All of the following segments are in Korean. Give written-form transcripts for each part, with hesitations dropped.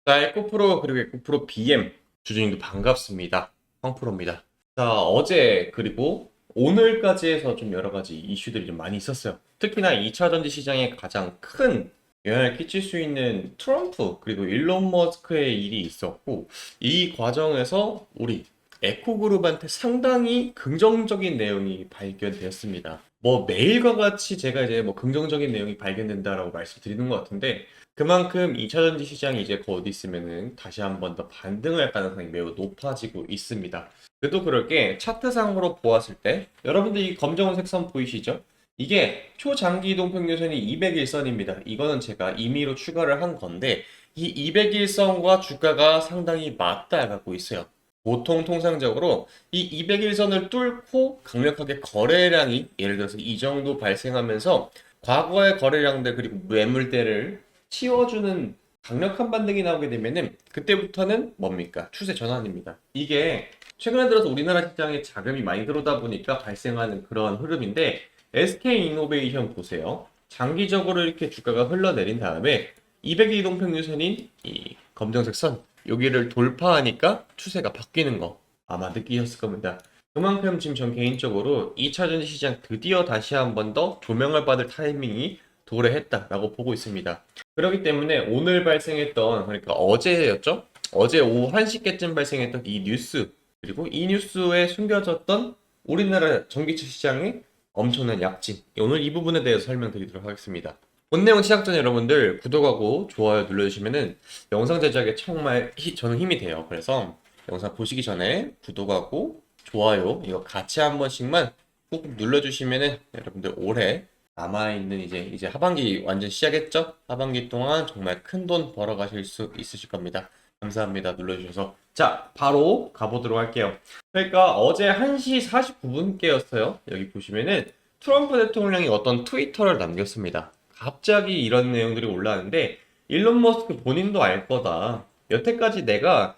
자, 에코프로 그리고 에코프로 BM 주주님도 반갑습니다. 황프로입니다. 자, 어제 그리고 오늘까지 해서 좀 여러 가지 이슈들이 좀 많이 있었어요. 특히나 2차 전지 시장에 가장 큰 영향을 끼칠 수 있는 트럼프 그리고 일론 머스크의 일이 있었고, 이 과정에서 우리 에코그룹한테 상당히 긍정적인 내용이 발견되었습니다. 뭐 매일과 같이 제가 이제 뭐 긍정적인 내용이 발견된다라고 말씀드리는 것 같은데, 그만큼 2차 전지 시장이 이제 곧 있으면은 다시 한 번 더 반등을 할 가능성이 매우 높아지고 있습니다. 그래도 그럴 게 차트상으로 보았을 때, 여러분들 이 검정색 선 보이시죠? 이게 초장기 이동평균선이 200일선입니다. 이거는 제가 임의로 추가를 한 건데, 이 200일선과 주가가 상당히 맞닿아가고 있어요. 보통 통상적으로 이 200일선을 뚫고 강력하게 거래량이 예를 들어서 이 정도 발생하면서 과거의 거래량들 그리고 매물대를 치워주는 강력한 반등이 나오게 되면은 그때부터는 뭡니까? 추세 전환입니다. 이게 최근에 들어서 우리나라 시장에 자금이 많이 들어오다 보니까 발생하는 그런 흐름인데, SK이노베이션 보세요. 장기적으로 이렇게 주가가 흘러내린 다음에 200일 이동평균선인 이 검정색 선 여기를 돌파하니까 추세가 바뀌는 거 아마 느끼셨을 겁니다. 그만큼 지금 전 개인적으로 2차 전지 시장 드디어 다시 한 번 더 조명을 받을 타이밍이 도래했다라고 보고 있습니다. 그렇기 때문에 오늘 발생했던, 그러니까 어제였죠? 어제 오후 1시께쯤 발생했던 이 뉴스, 그리고 이 뉴스에 숨겨졌던 우리나라 전기차 시장의 엄청난 약진, 오늘 이 부분에 대해서 설명드리도록 하겠습니다. 본 내용 시작 전에 여러분들 구독하고 좋아요 눌러주시면은 영상 제작에 정말 저는 힘이 돼요. 그래서 영상 보시기 전에 구독하고 좋아요 이거 같이 한 번씩만 꾹 눌러주시면은 여러분들 올해 남아있는 이제 하반기 완전 시작했죠? 하반기 동안 정말 큰 돈 벌어가실 수 있으실 겁니다. 감사합니다. 눌러주셔서. 자, 바로 가보도록 할게요. 그러니까 어제 1시 49분께였어요. 여기 보시면은 트럼프 대통령이 어떤 트위터를 남겼습니다. 갑자기 이런 내용들이 올라왔는데, 일론 머스크 본인도 알 거다. 여태까지 내가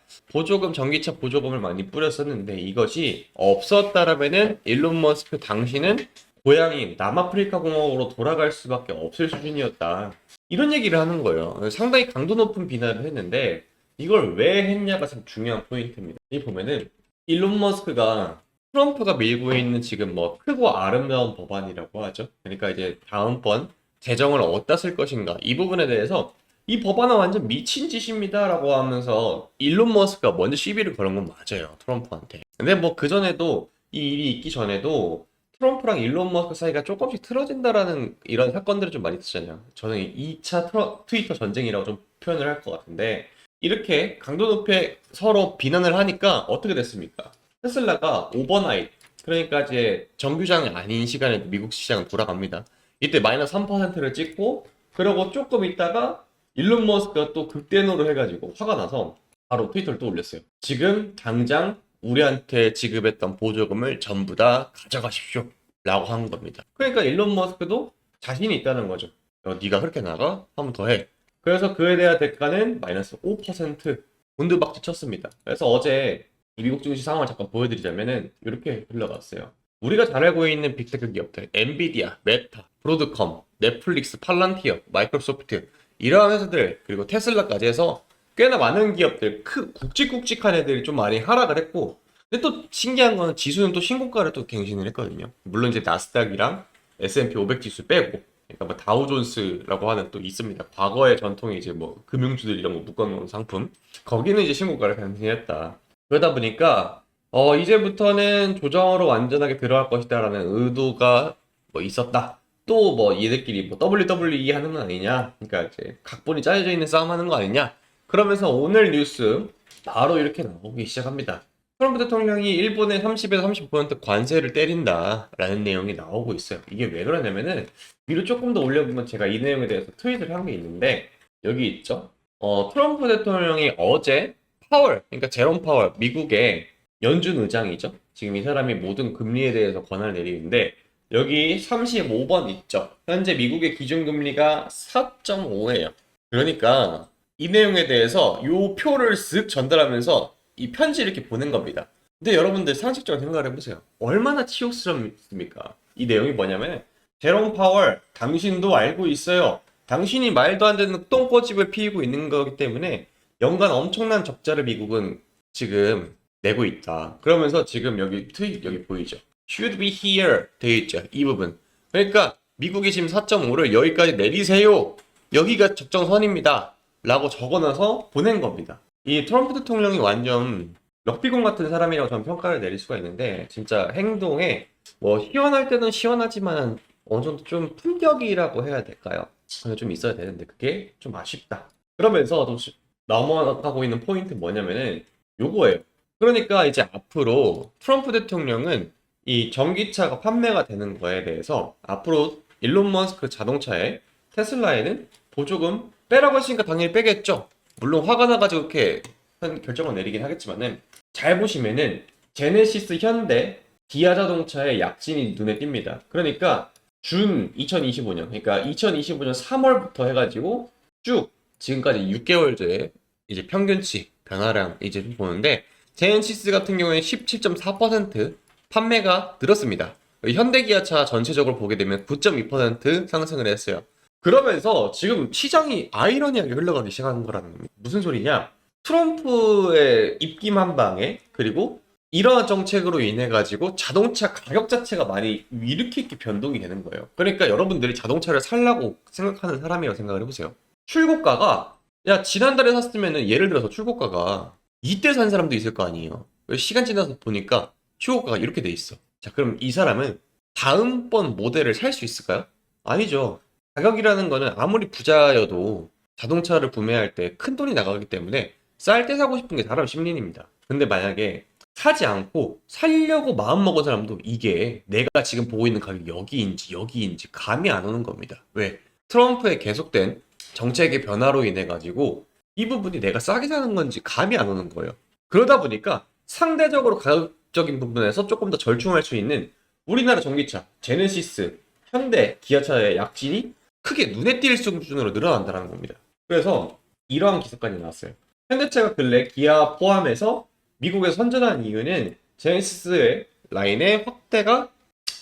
전기차 보조금을 많이 뿌렸었는데 이것이 없었다라면은 일론 머스크 당신은 고향인 남아프리카 공화국으로 돌아갈 수밖에 없을 수준이었다. 이런 얘기를 하는 거예요. 상당히 강도 높은 비난을 했는데 이걸 왜 했냐가 참 중요한 포인트입니다. 이 보면은 일론 머스크가 트럼프가 밀고 있는 지금 뭐 크고 아름다운 법안이라고 하죠. 그러니까 이제 다음번 재정을 어디다 쓸 것인가 이 부분에 대해서 이 법안은 완전 미친 짓입니다라고 하면서 일론 머스크가 먼저 시비를 거는 건 맞아요. 트럼프한테. 근데 뭐 그전에도 이 일이 있기 전에도 트럼프랑 일론 머스크 사이가 조금씩 틀어진다라는 이런 사건들을 좀 많이 있었잖아요. 저는 2차 트위터 전쟁이라고 좀 표현을 할 것 같은데, 이렇게 강도 높게 서로 비난을 하니까 어떻게 됐습니까? 테슬라가 오버나잇, 그러니까 이제 정규장이 아닌 시간에 미국 시장은 돌아갑니다. 이때 마이너스 3%를 찍고, 그러고 조금 있다가 일론 머스크가 또 극대노를 해가지고 화가 나서 바로 트위터를 또 올렸어요. 지금 당장 우리한테 지급했던 보조금을 전부 다 가져가십시오 라고 한 겁니다. 그러니까 일론 머스크도 자신이 있다는 거죠. 네가 그렇게 나가? 한 번 더 해. 그래서 그에 대한 대가는 마이너스 5% 곤두박질 쳤습니다. 그래서 어제 이 미국 증시 상황을 잠깐 보여드리자면은 이렇게 흘러갔어요. 우리가 잘 알고 있는 빅테크 기업들, 엔비디아, 메타, 브로드컴, 넷플릭스, 팔란티어, 마이크로소프트, 이러한 회사들, 그리고 테슬라까지 해서 꽤나 많은 기업들, 굵직굵직한 애들이 좀 많이 하락을 했고, 근데 또 신기한 거는 지수는 또 신고가를 또 갱신을 했거든요. 물론 이제 나스닥이랑 S&P 500 지수 빼고, 그러니까 뭐 다우존스라고 하는 또 있습니다. 과거의 전통의 이제 뭐 금융주들 이런 거 묶어놓은 상품, 거기는 이제 신고가를 갱신했다. 그러다 보니까 이제부터는 조정으로 완전하게 들어갈 것이다라는 의도가 뭐 있었다. 또 뭐 얘들끼리 뭐 WWE 하는 거 아니냐? 그러니까 이제 각본이 짜여져 있는 싸움 하는 거 아니냐? 그러면서 오늘 뉴스 바로 이렇게 나오기 시작합니다. 트럼프 대통령이 일본에 30에서 30% 관세를 때린다라는 내용이 나오고 있어요. 이게 왜 그러냐면은 위로 조금 더 올려보면 제가 이 내용에 대해서 트윗을 한 게 있는데, 여기 있죠. 트럼프 대통령이 어제 그러니까 제롬 파월, 미국의 연준 의장이죠. 지금 이 사람이 모든 금리에 대해서 권한을 내리는데, 여기 35번 있죠. 현재 미국의 기준금리가 4.5예요. 그러니까 이 내용에 대해서 요 표를 쓱 전달하면서 이 편지를 이렇게 보낸 겁니다. 근데 여러분들 상식적으로 생각을 해보세요. 얼마나 치욕스럽습니까? 이 내용이 뭐냐면, 제롬 파월, 당신도 알고 있어요. 당신이 말도 안 되는 똥꼬집을 피우고 있는 거기 때문에 연간 엄청난 적자를 미국은 지금 내고 있다. 그러면서 지금 여기 트윗 여기 보이죠? Should be here 되어 있죠. 이 부분. 그러니까 미국이 지금 4.5를 여기까지 내리세요. 여기가 적정선입니다. 라고 적어놔서 보낸 겁니다. 이 트럼프 대통령이 완전 럭비공 같은 사람이라고 저는 평가를 내릴 수가 있는데 진짜 행동에 뭐 시원할 때는 시원하지만 어느 정도 좀 품격이라고 해야 될까요? 좀 있어야 되는데 그게 좀 아쉽다. 그러면서 좀 넘어가고 있는 포인트 뭐냐면은 요거예요. 그러니까 이제 앞으로 트럼프 대통령은 이 전기차가 판매가 되는 거에 대해서 앞으로 일론 머스크 자동차에 테슬라에는 보조금 빼라고 했으니까 당연히 빼겠죠. 물론 화가 나가지고 이렇게 결정을 내리긴 하겠지만은 잘 보시면은 제네시스, 현대, 기아 자동차의 약진이 눈에 띕니다. 그러니까 준 2025년, 그러니까 2025년 3월부터 해가지고 쭉 지금까지 6개월째 이제 평균치 변화량 이제 좀 보는데 제네시스 같은 경우에 17.4% 판매가 늘었습니다. 현대기아차 전체적으로 보게 되면 9.2% 상승을 했어요. 그러면서 지금 시장이 아이러니하게 흘러가기 시작한 거라는 겁니다. 무슨 소리냐? 트럼프의 입김 한 방에 그리고 이러한 정책으로 인해 가지고 자동차 가격 자체가 많이 이렇게 이렇게 변동이 되는 거예요. 그러니까 여러분들이 자동차를 살라고 생각하는 사람이라고 생각을 해보세요. 출고가가 야 지난달에 샀으면은 예를 들어서 출고가가 이때 산 사람도 있을 거 아니에요. 시간 지나서 보니까 출고가가 이렇게 돼 있어. 자 그럼 이 사람은 다음번 모델을 살 수 있을까요? 아니죠. 가격이라는 거는 아무리 부자여도 자동차를 구매할 때 큰 돈이 나가기 때문에 쌀 때 사고 싶은 게 사람 심리입니다. 근데 만약에 사지 않고 살려고 마음먹은 사람도 이게 내가 지금 보고 있는 가격이 여기인지 감이 안 오는 겁니다. 왜? 트럼프의 계속된 정책의 변화로 인해 가지고 이 부분이 내가 싸게 사는 건지 감이 안 오는 거예요. 그러다 보니까 상대적으로 가격적인 부분에서 조금 더 절충할 수 있는 우리나라 전기차, 제네시스, 현대, 기아차의 약진이 크게 눈에 띌 수준으로 늘어난다는 겁니다. 그래서 이러한 기사까지 나왔어요. 현대차가 근래 기아 포함해서 미국에서 선전한 이유는 제네시스의 라인의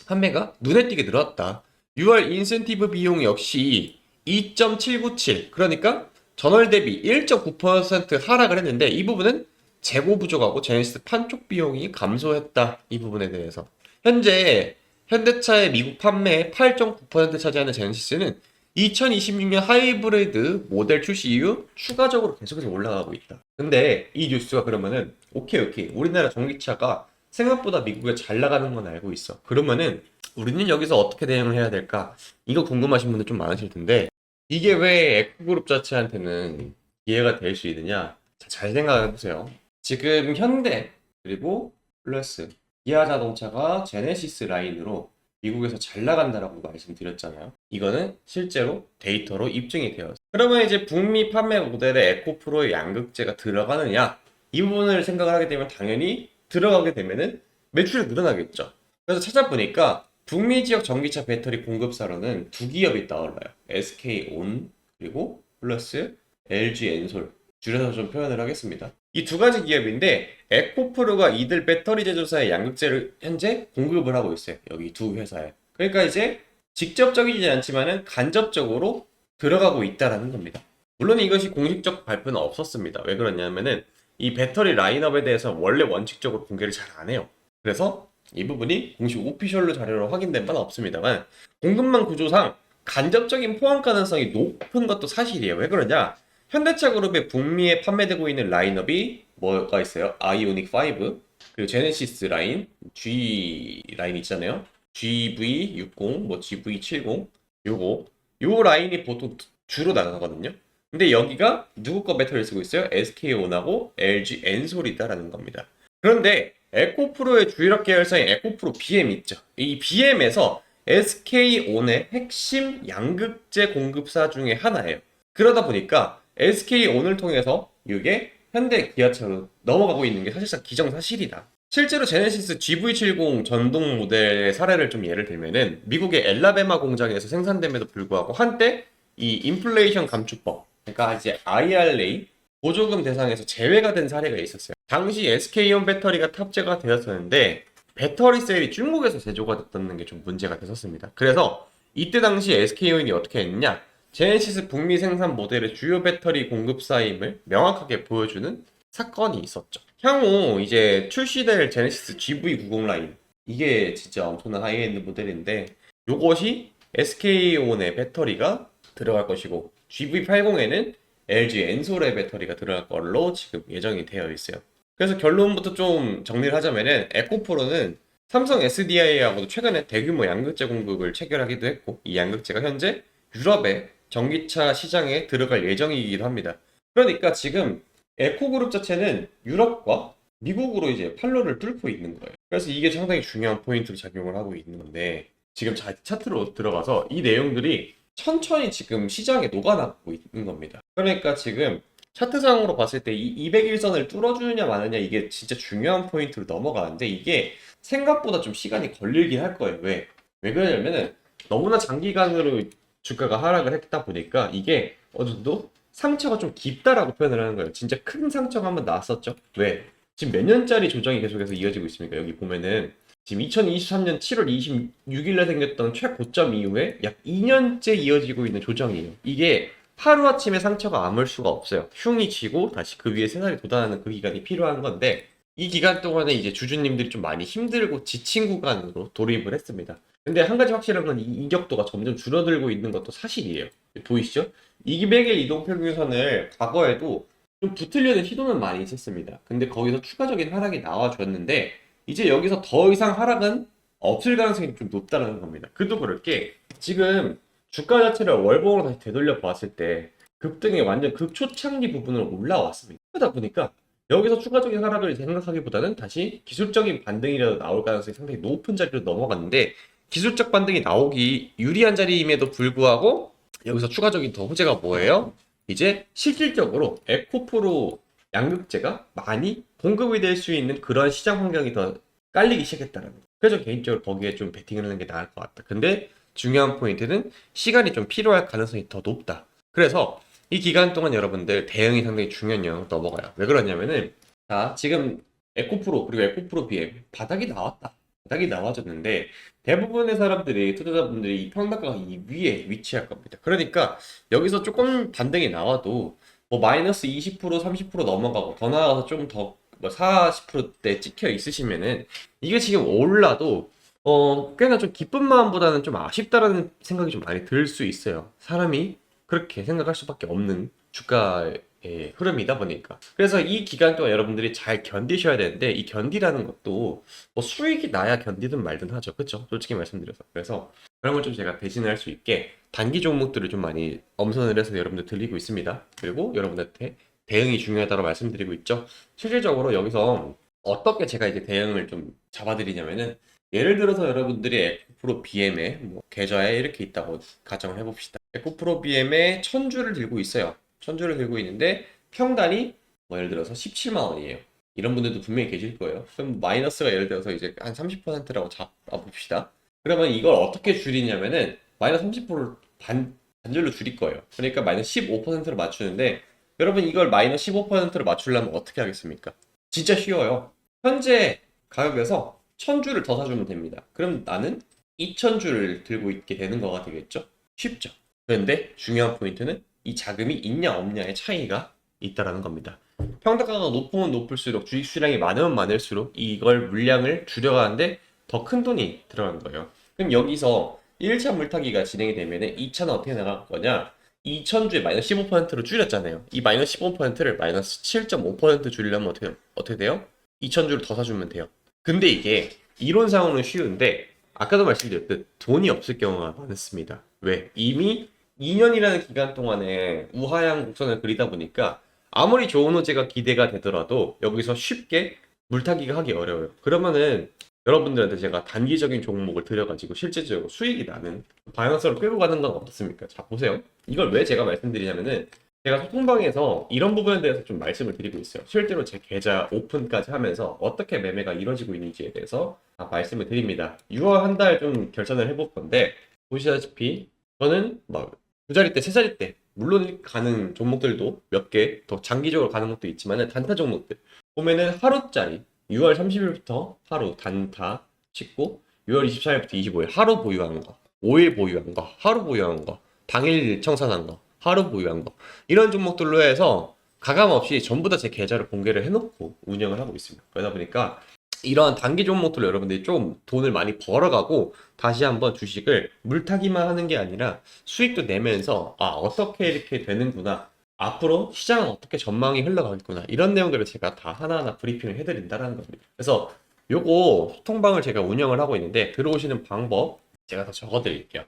판매가 눈에 띄게 늘었다. 6월 인센티브 비용 역시 2.797 그러니까 전월 대비 1.9% 하락을 했는데 이 부분은 재고 부족하고 제네시스 판촉 비용이 감소했다. 이 부분에 대해서 현재 현대차의 미국 판매의 8.9% 차지하는 제네시스는 2026년 하이브리드 모델 출시 이후 추가적으로 계속해서 올라가고 있다. 근데 이 뉴스가 그러면은 오케이 우리나라 전기차가 생각보다 미국에 잘 나가는 건 알고 있어. 그러면은 우리는 여기서 어떻게 대응을 해야 될까? 이거 궁금하신 분들 좀 많으실 텐데 이게 왜 에코그룹 자체한테는 기회가 될 수 있느냐? 잘 생각해 보세요. 지금 현대 그리고 플러스 기아 자동차가 제네시스 라인으로 미국에서 잘 나간다라고 말씀드렸잖아요. 이거는 실제로 데이터로 입증이 되었어요. 그러면 이제 북미 판매 모델에 에코프로의 양극재가 들어가느냐? 이 부분을 생각을 하게 되면 당연히 들어가게 되면은 매출이 늘어나겠죠. 그래서 찾아보니까 북미 지역 전기차 배터리 공급사로는 두 기업이 떠올라요. SK온 그리고 플러스 LG 엔솔. 줄여서 좀 표현을 하겠습니다. 이 두 가지 기업인데 에코프로가 이들 배터리 제조사의 양극재를 현재 공급을 하고 있어요. 여기 두 회사에. 그러니까 이제 직접적이지 않지만은 간접적으로 들어가고 있다라는 겁니다. 물론 이것이 공식적 발표는 없었습니다. 왜 그러냐면은 이 배터리 라인업에 대해서 원래 원칙적으로 공개를 잘 안 해요. 그래서 이 부분이 공식 오피셜로 자료로 확인된 바는 없습니다만 공급망 구조상 간접적인 포함 가능성이 높은 것도 사실이에요. 왜 그러냐? 현대차 그룹의 북미에 판매되고 있는 라인업이 뭐가 있어요? 아이오닉 5 그리고 제네시스 라인 G 라인 있잖아요. GV60 뭐 GV70 요 라인이 보통 주로 나가거든요. 근데 여기가 누구 거 배터리를 쓰고 있어요? SK온하고 LG 엔솔이다라는 겁니다. 그런데 에코프로의 주일학 계열사인 에코프로 BM 있죠. 이 BM에서 SK온의 핵심 양극재 공급사 중에 하나예요. 그러다 보니까 SK온을 통해서 이게 현대 기아차로 넘어가고 있는 게 사실상 기정사실이다. 실제로 제네시스 GV70 전동 모델의 사례를 좀 예를 들면은 미국의 엘라베마 공장에서 생산됨에도 불구하고 한때 이 인플레이션 감축법, 그러니까 이제 IRA 보조금 대상에서 제외가 된 사례가 있었어요. 당시 SK온 배터리가 탑재가 되었었는데 배터리 셀이 중국에서 제조가 됐다는 게 좀 문제가 됐었습니다. 그래서 이때 당시 SK온이 어떻게 했느냐? 제네시스 북미 생산 모델의 주요 배터리 공급사임을 명확하게 보여주는 사건이 있었죠. 향후 이제 출시될 제네시스 GV90 라인, 이게 진짜 엄청난 하이엔드 모델인데 요것이 SK온의 배터리가 들어갈 것이고 GV80에는 LG 엔솔의 배터리가 들어갈 걸로 지금 예정이 되어 있어요. 그래서 결론부터 좀 정리를 하자면은 에코프로는 삼성 SDI하고도 최근에 대규모 양극재 공급을 체결하기도 했고, 이 양극재가 현재 유럽의 전기차 시장에 들어갈 예정이기도 합니다. 그러니까 지금 에코그룹 자체는 유럽과 미국으로 이제 판로를 뚫고 있는 거예요. 그래서 이게 상당히 중요한 포인트로 작용을 하고 있는 건데, 지금 차트로 들어가서 이 내용들이 천천히 지금 시장에 녹아나고 있는 겁니다. 그러니까 지금 차트상으로 봤을 때 이 200일선을 뚫어주느냐 마느냐, 이게 진짜 중요한 포인트로 넘어가는데, 이게 생각보다 좀 시간이 걸리긴 할 거예요. 왜 그러냐면은 너무나 장기간으로 주가가 하락을 했다 보니까 이게 어느 정도 상처가 좀 깊다라고 표현을 하는 거예요. 진짜 큰 상처가 한번 났었죠. 왜? 지금 몇 년짜리 조정이 계속해서 이어지고 있습니까? 여기 보면은 지금 2023년 7월 26일에 생겼던 최고점 이후에 약 2년째 이어지고 있는 조정이에요. 이게 하루아침에 상처가 아물 수가 없어요. 흉이 지고 다시 그 위에 새살이 돋아나는 그 기간이 필요한 건데, 이 기간 동안에 이제 주주님들이 좀 많이 힘들고 지친 구간으로 돌입을 했습니다. 근데 한 가지 확실한 건 이 이격도가 점점 줄어들고 있는 것도 사실이에요. 보이시죠? 200일 이동평균선을 과거에도 좀 붙으려는 시도는 많이 있었습니다. 근데 거기서 추가적인 하락이 나와줬는데, 이제 여기서 더 이상 하락은 없을 가능성이 좀 높다는 겁니다. 그도 그럴 게, 지금 주가 자체를 월봉으로 다시 되돌려 봤을 때 급등이 완전 극초창기 부분으로 올라왔습니다. 그러다 보니까 여기서 추가적인 하락을 생각하기보다는 다시 기술적인 반등이라도 나올 가능성이 상당히 높은 자리로 넘어갔는데, 기술적 반등이 나오기 유리한 자리임에도 불구하고 여기서 추가적인 더 호재가 뭐예요? 이제 실질적으로 에코프로 양극재가 많이 공급이 될 수 있는 그런 시장 환경이 더 깔리기 시작했다는 거예요. 그래서 개인적으로 거기에 좀 베팅을 하는 게 나을 것 같다. 근데 중요한 포인트는 시간이 좀 필요할 가능성이 더 높다. 그래서 이 기간 동안 여러분들 대응이 상당히 중요한 영역으로 넘어가요. 왜 그러냐면은, 자, 지금 에코프로 그리고 에코프로 BM 바닥이 나왔다. 바닥이 나와졌는데 대부분의 사람들이, 투자자분들이 이 평단가가 이 위에 위치할 겁니다. 그러니까 여기서 조금 반등이 나와도 뭐 마이너스 20% 30% 넘어가고 더 나아가서 좀 더 뭐 40%대 찍혀 있으시면은, 이게 지금 올라도 꽤나 좀 기쁜 마음보다는 좀 아쉽다라는 생각이 좀 많이 들 수 있어요. 사람이 그렇게 생각할 수밖에 없는 주가의 흐름이다 보니까. 그래서 이 기간 동안 여러분들이 잘 견디셔야 되는데, 이 견디라는 것도 뭐 수익이 나야 견디든 말든 하죠. 그쵸? 솔직히 말씀드려서. 그래서 그런 걸 좀 제가 대신을 할 수 있게 단기 종목들을 좀 많이 엄선을 해서 여러분들 들리고 있습니다. 그리고 여러분들한테 대응이 중요하다고 말씀드리고 있죠. 실질적으로 여기서 어떻게 제가 이제 대응을 좀 잡아드리냐면은, 예를 들어서 여러분들이 에코프로 BM에 뭐 계좌에 이렇게 있다고 가정을 해봅시다. 에코프로 BM에 1000주를 들고 있어요. 1000주를 들고 있는데 평단이 뭐 예를 들어서 17만 원이에요. 이런 분들도 분명히 계실 거예요. 그럼 마이너스가 예를 들어서 이제 한 30%라고 잡아봅시다. 그러면 이걸 어떻게 줄이냐면은 마이너스 30%를 반절로 줄일 거예요. 그러니까 마이너스 15%로 맞추는데, 여러분 이걸 마이너스 15%로 맞추려면 어떻게 하겠습니까? 진짜 쉬워요. 현재 가격에서 1000주를 더 사주면 됩니다. 그럼 나는 2000주를 들고 있게 되는 거가 되겠죠? 쉽죠? 그런데 중요한 포인트는 이 자금이 있냐 없냐의 차이가 있다라는 겁니다. 평단가가 높으면 높을수록, 주식 수량이 많으면 많을수록 이걸 물량을 줄여가는데 더 큰 돈이 들어가는 거예요. 그럼 여기서 1차 물타기가 진행이 되면 2차는 어떻게 나갈 거냐? 2000주에 마이너스 15%로 줄였잖아요. 이 마이너스 15%를 마이너스 7.5% 줄이려면 어떻게 돼요? 2000주를 더 사주면 돼요. 근데 이게 이론상으로는 쉬운데, 아까도 말씀드렸듯 돈이 없을 경우가 많습니다. 왜? 이미 2년이라는 기간 동안에 우하향 곡선을 그리다 보니까 아무리 좋은 호재가 기대가 되더라도 여기서 쉽게 물타기가 하기 어려워요. 그러면은 여러분들한테 제가 단기적인 종목을 들여가지고 실질적으로 수익이 나는 방향성을 끌고 가는 건 어떻습니까? 자, 보세요. 이걸 왜 제가 말씀드리냐면은, 제가 소통방에서 이런 부분에 대해서 좀 말씀을 드리고 있어요. 실제로 제 계좌 오픈까지 하면서 어떻게 매매가 이루어지고 있는지에 대해서 다 말씀을 드립니다. 6월 한 달 좀 결산을 해볼 건데, 보시다시피 저는 막 두 자리 때, 세 자리 때, 물론 가는 종목들도 몇 개 더 장기적으로 가는 것도 있지만은, 단타 종목들 보면은 하루짜리 6월 30일부터 하루 단타 찍고 6월 24일부터 25일 하루 보유한 거, 5일 보유한 거, 하루 보유한 거 당일 청산한 거, 하루 보유한 거 이런 종목들로 해서 가감없이 전부 다 제 계좌를 공개를 해놓고 운영을 하고 있습니다. 그러다 보니까 이런 단기 종목들로 여러분들이 좀 돈을 많이 벌어가고 다시 한번 주식을 물타기만 하는 게 아니라 수익도 내면서 어떻게 이렇게 되는구나, 앞으로 시장은 어떻게 전망이 흘러가겠구나, 이런 내용들을 제가 다 하나하나 브리핑을 해드린다는 겁니다. 그래서 요거 소통방을 제가 운영을 하고 있는데 들어오시는 방법 제가 다 적어드릴게요.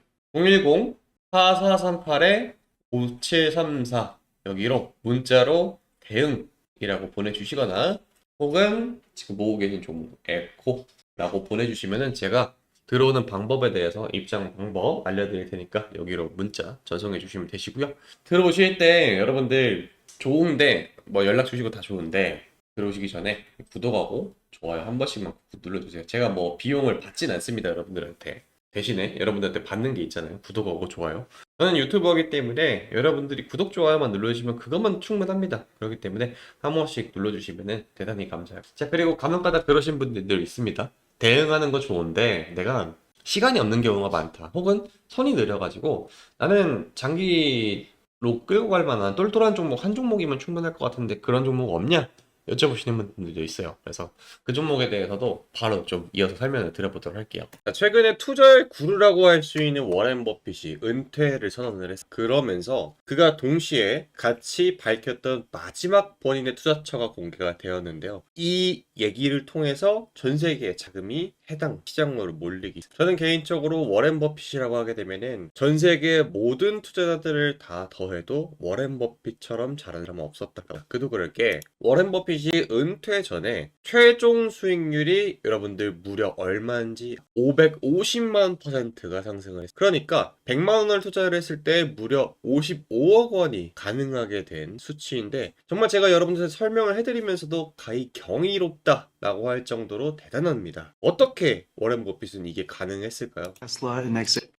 010-4438-5734 여기로 문자로 대응이라고 보내주시거나 혹은 지금 모으고 계신 종목 에코라고 보내주시면은 제가 들어오는 방법에 대해서 입장 방법 알려드릴 테니까 여기로 문자 전송해 주시면 되시고요. 들어오실 때 여러분들 좋은데 뭐 연락 주시고 다 좋은데 들어오시기 전에 구독하고 좋아요 한 번씩만 눌러주세요. 제가 뭐 비용을 받진 않습니다, 여러분들한테. 대신에 여러분들한테 받는 게 있잖아요. 구독하고 좋아요. 저는 유튜버이기 때문에 여러분들이 구독, 좋아요만 눌러주시면 그것만 충분합니다. 그렇기 때문에 한 번씩 눌러주시면 대단히 감사해요. 자, 그리고 간혹가다 그러신 분들 있습니다. 대응하는 거 좋은데 내가 시간이 없는 경우가 많다. 혹은 손이 느려가지고 나는 장기로 끌고 갈 만한 똘똘한 종목 한 종목이면 충분할 것 같은데 그런 종목 없냐? 여쭤보시는 분들도 있어요. 그래서 그 종목에 대해서도 바로 좀 이어서 설명을 드려보도록 할게요. 최근에 투자의 구루라고 할 수 있는 워렌 버핏이 은퇴를 선언을 했어요. 그러면서 그가 동시에 같이 밝혔던 마지막 본인의 투자처가 공개가 되었는데요. 이 얘기를 통해서 전 세계의 자금이 해당 시장으로 몰리기. 저는 개인적으로 워렌 버핏이라고 하게 되면은 전 세계의 모든 투자자들을 다 더해도 워렌 버핏처럼 잘하는 사람은 없었다. 그도 그럴 게 워렌 버핏이 은퇴 전에 최종 수익률이 여러분들 무려 얼마인지 550만%가 상승을 했어요. 그러니까 100만 원을 투자를 했을 때 무려 55억 원이 가능하게 된 수치인데 정말 제가 여러분들한테 설명을 해드리면서도 가히 경이롭다 라고 할 정도로 대단합니다. 어떻게 워렌 버핏은 이게 가능했을까요?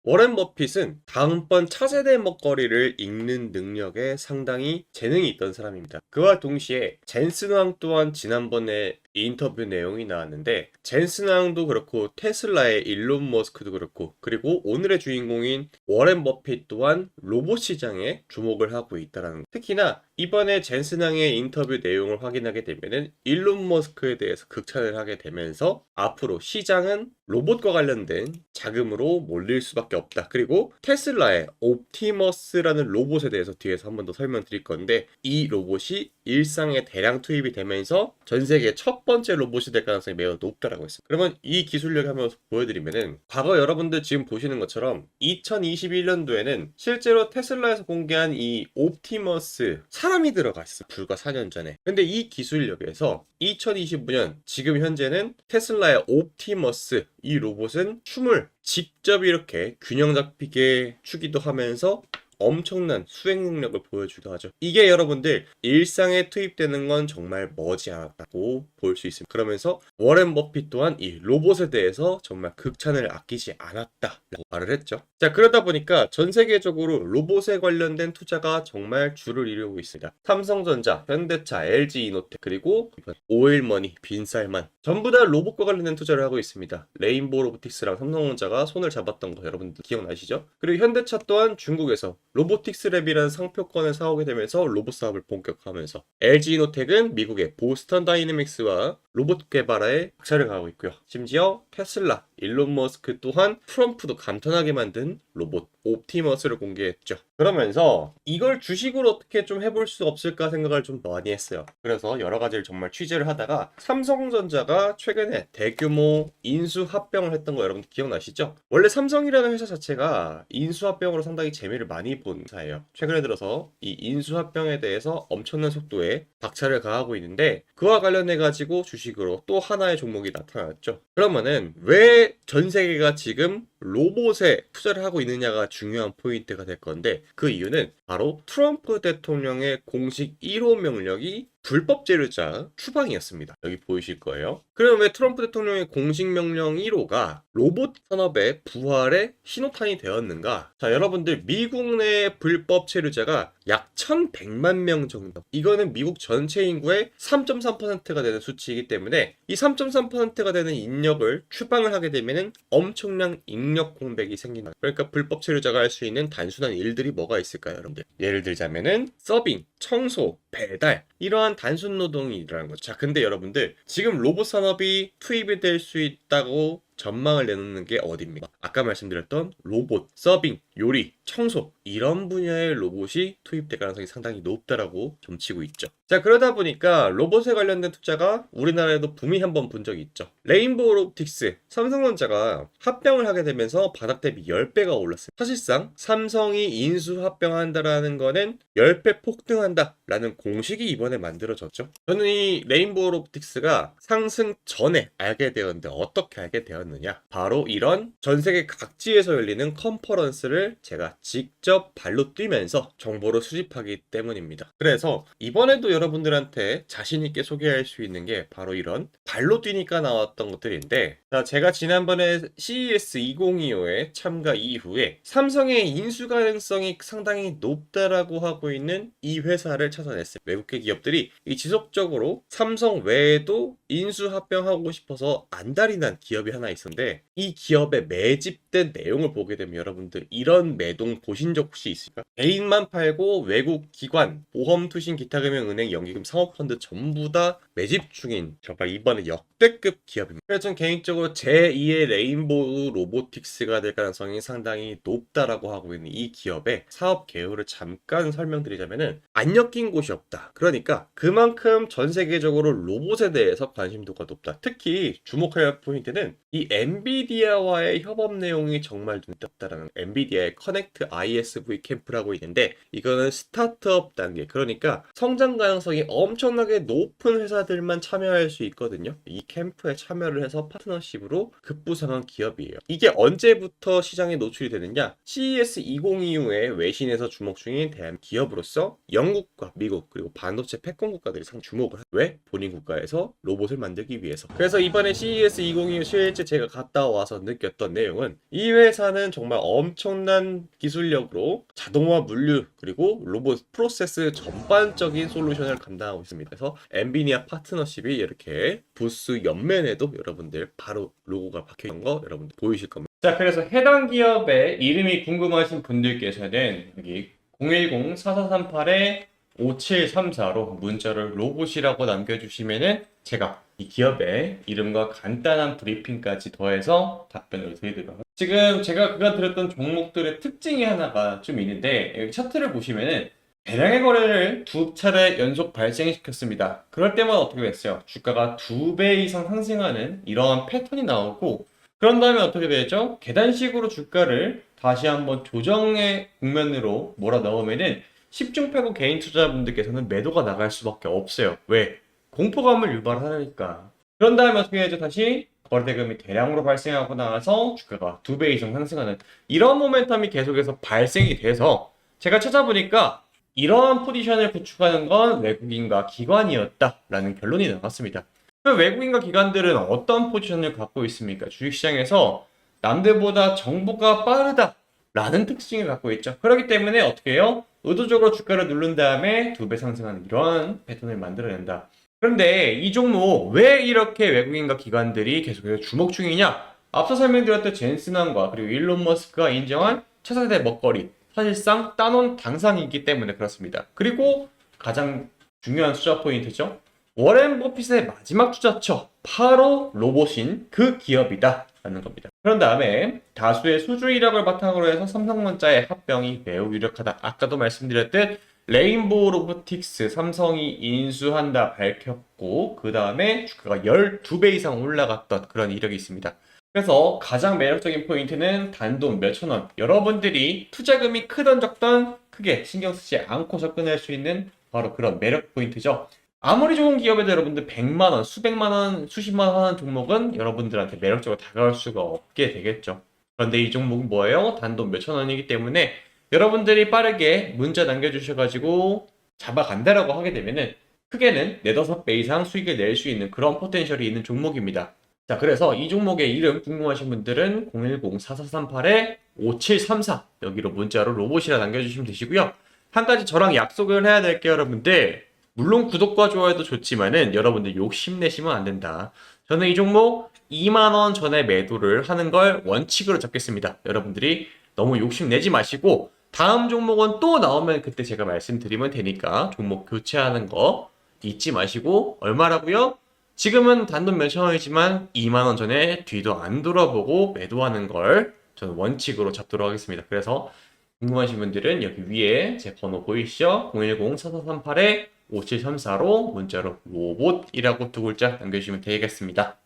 워렌 버핏은 다음번 차세대 먹거리를 읽는 능력에 상당히 재능이 있던 사람입니다. 그와 동시에 젠슨 왕 또한 지난번에 인터뷰 내용이 나왔는데 젠슨 왕도 그렇고 테슬라의 일론 머스크도 그렇고 그리고 오늘의 주인공인 워렌 버핏 또한 로봇 시장에 주목을 하고 있다는 것. 특히나 이번에 젠슨 왕의 인터뷰 내용을 확인하게 되면은 일론 머스크에 대해서 극찬을 하게 되면서 앞으로 시장은 로봇과 관련된 자금으로 몰릴 수밖에 없다. 그리고 테슬라의 옵티머스라는 로봇에 대해서 뒤에서 한 번 더 설명드릴 건데 이 로봇이 일상에 대량 투입이 되면서 전 세계 첫 번째 로봇이 될 가능성이 매우 높다라고 했습니다. 그러면 이 기술력 한번 보여드리면은 과거 여러분들 지금 보시는 것처럼 2021년도에는 실제로 테슬라에서 공개한 이 옵티머스 사람이 들어가 있어. 불과 4년 전에. 근데 이 기술력에서 2025년 지금 현재는 테슬라의 옵티머스 이 로봇은 춤을 직접 이렇게 균형 잡히게 추기도 하면서 엄청난 수행 능력을 보여주기도 하죠. 이게 여러분들 일상에 투입되는 건 정말 머지않았다고 볼 수 있습니다. 그러면서 워렌 버핏 또한 이 로봇에 대해서 정말 극찬을 아끼지 않았다라고 말을 했죠. 자, 그러다 보니까 전 세계적으로 로봇에 관련된 투자가 정말 줄을 이루고 있습니다. 삼성전자, 현대차, LG이노텍 그리고 오일머니, 빈살만 전부 다 로봇과 관련된 투자를 하고 있습니다. 레인보우 로보틱스랑 삼성전자가 손을 잡았던 거 여러분들 기억나시죠? 그리고 현대차 또한 중국에서 로보틱스 랩이라는 상표권을 사오게 되면서 로봇 사업을 본격화하면서 LG이노텍은 미국의 보스턴 다이내믹스와 로봇 개발에 박차를 가하고 있고요. 심지어 테슬라, 일론 머스크 또한 트럼프도 감탄하게 만든 로봇 옵티머스를 공개했죠. 그러면서 이걸 주식으로 어떻게 좀 해볼 수 없을까 생각을 좀 많이 했어요. 그래서 여러 가지를 정말 취재를 하다가 삼성전자가 최근에 대규모 인수합병을 했던 거 여러분 기억나시죠? 원래 삼성이라는 회사 자체가 인수합병으로 상당히 재미를 많이 본 회사예요. 최근에 들어서 이 인수합병에 대해서 엄청난 속도에 박차를 가하고 있는데 그와 관련해 가지고 주식으로 또 하나의 종목이 나타났죠. 그러면은 왜 전 세계가 지금 로봇에 투자를 하고 있느냐가 중요한 포인트가 될 건데 그 이유는 바로 트럼프 대통령의 공식 1호 명령이 불법 재료자 추방이었습니다. 여기 보이실 거예요. 그럼 왜 트럼프 대통령의 공식 명령 1호가 로봇 산업의 부활의 신호탄이 되었는가? 자, 여러분들 미국 내 불법 체류자가 약 1100만 명 정도. 이거는 미국 전체 인구의 3.3%가 되는 수치이기 때문에 이 3.3%가 되는 인력을 추방을 하게 되면은 엄청난 인력 공백이 생긴다. 그러니까 불법 체류자가 할 수 있는 단순한 일들이 뭐가 있을까요, 여러분들? 예를 들자면은 서빙, 청소, 배달 이러한 단순 노동이 일어나는 거죠. 자, 근데 여러분들 지금 로봇 산업이 투입이 될 수 있다고 전망을 내놓는 게 어디입니까? 아까 말씀드렸던 로봇, 서빙, 요리, 청소 이런 분야의 로봇이 투입될 가능성이 상당히 높다라고 점치고 있죠. 자, 그러다 보니까 로봇에 관련된 투자가 우리나라에도 붐이 한번 본 적이 있죠. 레인보우 로보틱스, 삼성전자가 합병을 하게 되면서 바닥 대비 10배가 올랐습니다. 사실상 삼성이 인수 합병한다라는 거는 10배 폭등한다라는 공식이 이번에 만들어졌죠. 저는 이 레인보우 로보틱스가 상승 전에 알게 되었는데 어떻게 알게 되었느냐? 바로 이런 전 세계 각지에서 열리는 컨퍼런스를 제가 직접 발로 뛰면서 정보를 수집하기 때문입니다. 그래서 이번에도 여러분들한테 자신있게 소개할 수 있는 게 바로 이런 발로 뛰니까 나왔던 것들인데, 자, 제가 지난번에 CES 2025에 참가 이후에 삼성의 인수 가능성이 상당히 높다라고 하고 있는 이 회사를 찾아냈어요. 외국계 기업들이 이 지속적으로 삼성 외에도 인수 합병하고 싶어서 안달이 난 기업이 하나 있었는데, 이 기업의 매집된 내용을 보게 되면 여러분들 이런 매동 보신 적 혹시 있을까? 개인만 팔고 외국 기관, 보험, 투신, 기타 금융, 은행, 연기금, 사모펀드 전부 다 매집 중인 정말 이번에 역대급 기업입니다. 그래서 전 개인적으로 제2의 레인보우 로보틱스가 될 가능성이 상당히 높다라고 하고 있는 이 기업의 사업 개요를 잠깐 설명드리자면은 안 엮인 곳이 없다. 그러니까 그만큼 전 세계적으로 로봇에 대해서 관심도가 높다. 특히 주목할 포인트는 이 엔비디아와의 협업 내용이 정말 눈에 띄었다라는, 엔비디아의 커넥트 ISV 캠프라고 있는데 이거는 스타트업 단계, 그러니까 성장 가능성이 엄청나게 높은 회사들만 참여할 수 있거든요. 이 캠프에 참여를 해서 파트너십으로 급부상한 기업이에요. 이게 언제부터 시장에 노출이 되느냐? CES 2025에 외신에서 주목 중인 대한 기업으로서 영국과 미국 그리고 반도체 패권 국가들이 상 주목을 해요. 왜? 본인 국가에서 로봇을 만들기 위해서. 그래서 이번에 CES 2025 실제 제가 갔다 와서 느꼈던 내용은 이 회사는 정말 엄청난 기술력으로 자동화 물류 그리고 로봇 프로세스 전반적인 솔루션을 감당하고 있습니다. 그래서 엔비디아 파트너십이 이렇게 부스 옆면에도 여러분들 바로 로고가 박혀 있는 거 여러분들 보이실 겁니다. 자, 그래서 해당 기업의 이름이 궁금하신 분들께서는 여기 010-4438-5734로 문자를 로봇이라고 남겨주시면은 제가 이 기업의 이름과 간단한 브리핑까지 더해서 답변을 드리도록 하겠습니다. 지금 제가 그간 드렸던 종목들의 특징이 하나가 좀 있는데, 여기 차트를 보시면은 대량의 거래를 두 차례 연속 발생시켰습니다. 그럴 때마다 어떻게 됐어요? 주가가 2배 이상 상승하는 이러한 패턴이 나오고, 그런 다음에 어떻게 되죠? 계단식으로 주가를 다시 한번 조정의 국면으로 몰아넣으면은 10중 8구 개인 투자자분들께서는 매도가 나갈 수밖에 없어요. 왜? 공포감을 유발하니까. 그런 다음에 어떻게 되죠? 다시 거래대금이 대량으로 발생하고 나서 주가가 2배 이상 상승하는 이런 모멘텀이 계속해서 발생이 돼서 제가 찾아보니까 이러한 포지션을 구축하는 건 외국인과 기관이었다라는 결론이 나왔습니다. 그 외국인과 기관들은 어떤 포지션을 갖고 있습니까? 주식시장에서 남들보다 정보가 빠르다라는 특징을 갖고 있죠. 그렇기 때문에 어떻게 해요? 의도적으로 주가를 누른 다음에 2배 상승하는 이러한 패턴을 만들어낸다. 그런데 이 종목 왜 이렇게 외국인과 기관들이 계속해서 주목 중이냐? 앞서 설명드렸던 젠슨왕과 그리고 일론 머스크가 인정한 차세대 먹거리, 사실상 따놓은 당상이기 때문에 그렇습니다. 그리고 가장 중요한 투자 포인트죠. 워렌 버핏의 마지막 투자처, 바로 로봇인 그 기업이다 라는 겁니다. 그런 다음에 다수의 수주 이력을 바탕으로 해서 삼성전자의 합병이 매우 유력하다. 아까도 말씀드렸듯 레인보우 로보틱스 삼성이 인수한다 밝혔고, 그 다음에 주가가 12배 이상 올라갔던 그런 이력이 있습니다. 그래서 가장 매력적인 포인트는 단돈 몇천 원, 여러분들이 투자금이 크던 적던 크게 신경 쓰지 않고 접근할 수 있는 바로 그런 매력 포인트죠. 아무리 좋은 기업에도 여러분들 100만 원, 수백만 원, 수십만 원 하는 종목은 여러분들한테 매력적으로 다가올 수가 없게 되겠죠. 그런데 이 종목은 뭐예요? 단돈 몇천 원이기 때문에 여러분들이 빠르게 문자 남겨주셔가지고 잡아간다라고 하게 되면은 크게는 4~5배 이상 수익을 낼 수 있는 그런 포텐셜이 있는 종목입니다. 자, 그래서 이 종목의 이름 궁금하신 분들은 010-4438-5734 여기로 문자로 로봇이라 남겨주시면 되시고요. 한 가지 저랑 약속을 해야 될게요, 여러분들. 물론 구독과 좋아요도 좋지만은 여러분들 욕심내시면 안 된다. 저는 이 종목 2만원 전에 매도를 하는 걸 원칙으로 잡겠습니다. 여러분들이 너무 욕심내지 마시고 다음 종목은 또 나오면 그때 제가 말씀드리면 되니까 종목 교체하는 거 잊지 마시고 얼마라고요? 지금은 단돈 몇천 원이지만 2만원 전에 뒤도 안 돌아보고 매도하는 걸 저는 원칙으로 잡도록 하겠습니다. 그래서 궁금하신 분들은 여기 위에 제 번호 보이시죠? 010-4438-5734로 문자로 로봇이라고 두 글자 남겨주시면 되겠습니다.